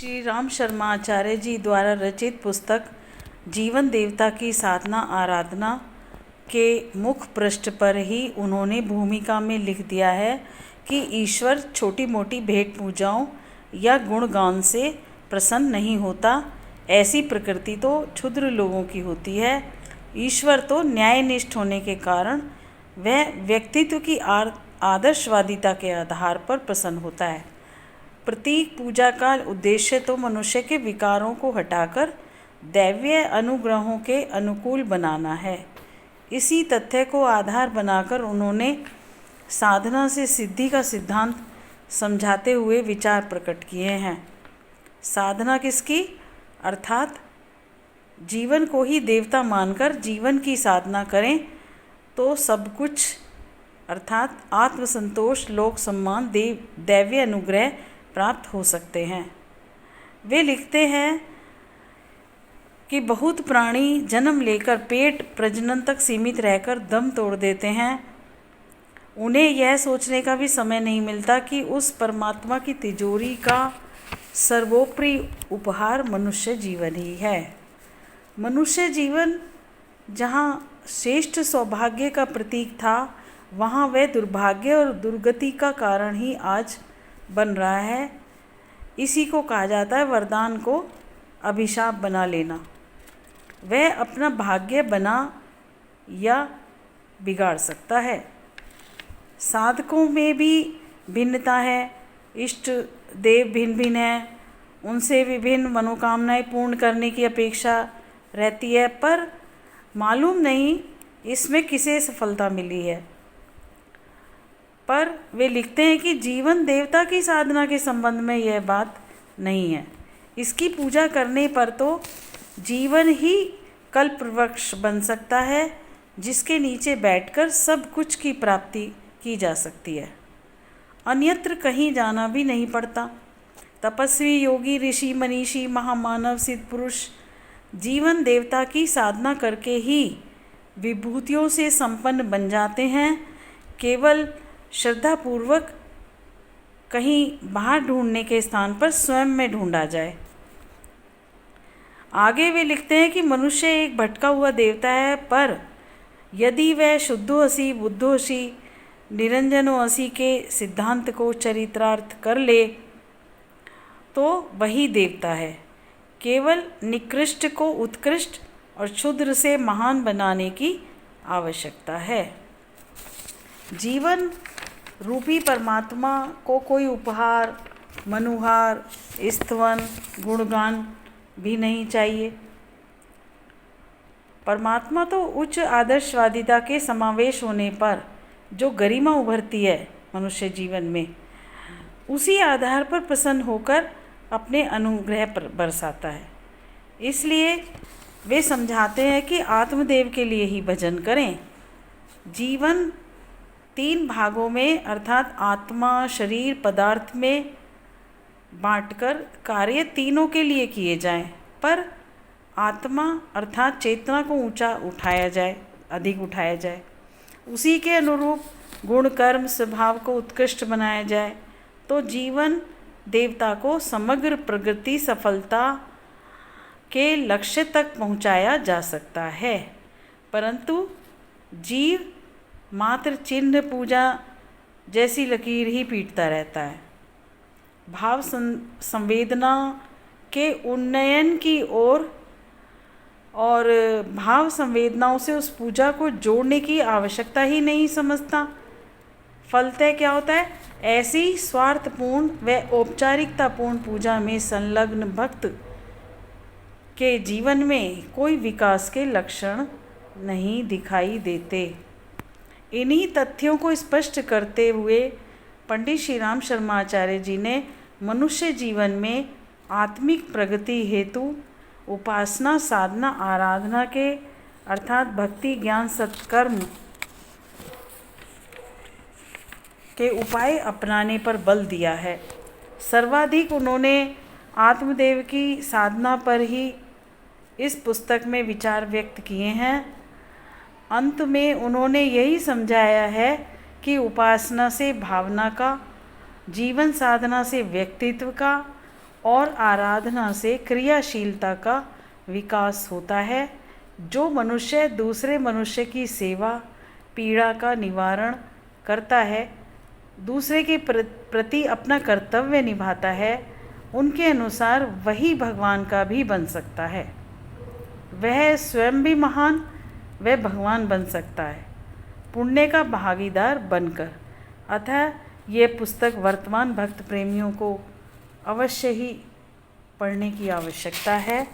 श्री राम शर्मा आचार्य जी द्वारा रचित पुस्तक जीवन देवता की साधना आराधना के मुख पृष्ठ पर ही उन्होंने भूमिका में लिख दिया है कि ईश्वर छोटी मोटी भेंट पूजाओं या गुणगान से प्रसन्न नहीं होता। ऐसी प्रकृति तो क्षुद्र लोगों की होती है। ईश्वर तो न्यायनिष्ठ होने के कारण वह व्यक्तित्व की आदर्शवादिता के आधार पर प्रसन्न होता है। प्रतीक पूजा का उद्देश्य तो मनुष्य के विकारों को हटाकर दैवीय अनुग्रहों के अनुकूल बनाना है। इसी तथ्य को आधार बनाकर उन्होंने साधना से सिद्धि का सिद्धांत समझाते हुए विचार प्रकट किए हैं। साधना किसकी? अर्थात जीवन को ही देवता मानकर जीवन की साधना करें तो सब कुछ अर्थात आत्मसंतोष, लोक सम्मान, दैवीय अनुग्रह प्राप्त हो सकते हैं। वे लिखते हैं कि बहुत प्राणी जन्म लेकर पेट प्रजनन तक सीमित रहकर दम तोड़ देते हैं। उन्हें यह सोचने का भी समय नहीं मिलता कि उस परमात्मा की तिजोरी का सर्वोपरि उपहार मनुष्य जीवन ही है। मनुष्य जीवन जहाँ श्रेष्ठ सौभाग्य का प्रतीक था, वहाँ वह दुर्भाग्य और दुर्गति का कारण ही आज बन रहा है। इसी को कहा जाता है वरदान को अभिशाप बना लेना। वह अपना भाग्य बना या बिगाड़ सकता है। साधकों में भी भिन्नता है। इष्ट देव भिन्न भिन्न हैं, उनसे विभिन्न मनोकामनाएं पूर्ण करने की अपेक्षा रहती है, पर मालूम नहीं इसमें किसे सफलता मिली है। पर वे लिखते हैं कि जीवन देवता की साधना के संबंध में यह बात नहीं है। इसकी पूजा करने पर तो जीवन ही कल्प वृक्ष बन सकता है, जिसके नीचे बैठकर सब कुछ की प्राप्ति की जा सकती है। अन्यत्र कहीं जाना भी नहीं पड़ता। तपस्वी, योगी, ऋषि, मनीषी, महामानव, सिद्ध पुरुष जीवन देवता की साधना करके ही विभूतियों से संपन्न बन जाते हैं। केवल श्रद्धापूर्वक कहीं बाहर ढूंढने के स्थान पर स्वयं में ढूंढा जाए। आगे वे लिखते हैं कि मनुष्य एक भटका हुआ देवता है, पर यदि वह शुद्धोऽसि, बुद्धोऽसि, निरंजनोऽसि के सिद्धांत को चरितार्थ कर ले तो वही देवता है। केवल निकृष्ट को उत्कृष्ट और क्षुद्र से महान बनाने की आवश्यकता है। जीवन रूपी परमात्मा को कोई उपहार, मनुहार, स्तवन, गुणगान भी नहीं चाहिए। परमात्मा तो उच्च आदर्शवादिता के समावेश होने पर जो गरिमा उभरती है मनुष्य जीवन में, उसी आधार पर प्रसन्न होकर अपने अनुग्रह पर बरसाता है। इसलिए वे समझाते हैं कि आत्मदेव के लिए ही भजन करें। जीवन 3 भागों में अर्थात आत्मा, शरीर, पदार्थ में बांटकर कार्य तीनों के लिए किए जाएं, पर आत्मा अर्थात चेतना को ऊंचा उठाया जाए, अधिक उठाया जाए। उसी के अनुरूप गुण, कर्म, स्वभाव को उत्कृष्ट बनाया जाए तो जीवन देवता को समग्र प्रगति, सफलता के लक्ष्य तक पहुंचाया जा सकता है। परंतु जीव मात्र चिन्ह पूजा जैसी लकीर ही पीटता रहता है। भाव संवेदना के उन्नयन की ओर और भाव संवेदनाओं से उस पूजा को जोड़ने की आवश्यकता ही नहीं समझता। फलतः क्या होता है? ऐसी स्वार्थपूर्ण व औपचारिकतापूर्ण पूजा में संलग्न भक्त के जीवन में कोई विकास के लक्षण नहीं दिखाई देते। इन्हीं तथ्यों को स्पष्ट करते हुए पंडित श्री राम शर्मा आचार्य जी ने मनुष्य जीवन में आत्मिक प्रगति हेतु उपासना, साधना, आराधना के अर्थात भक्ति, ज्ञान, सत्कर्म के उपाय अपनाने पर बल दिया है। सर्वाधिक उन्होंने आत्मदेव की साधना पर ही इस पुस्तक में विचार व्यक्त किए हैं। अंत में उन्होंने यही समझाया है कि उपासना से भावना का, जीवन साधना से व्यक्तित्व का और आराधना से क्रियाशीलता का विकास होता है। जो मनुष्य दूसरे मनुष्य की सेवा, पीड़ा का निवारण करता है, दूसरे के प्रति अपना कर्तव्य निभाता है, उनके अनुसार वही भगवान का भी बन सकता है। वह स्वयं भी महान, वह भगवान बन सकता है पुण्य का भागीदार बनकर। अतः ये पुस्तक वर्तमान भक्त प्रेमियों को अवश्य ही पढ़ने की आवश्यकता है।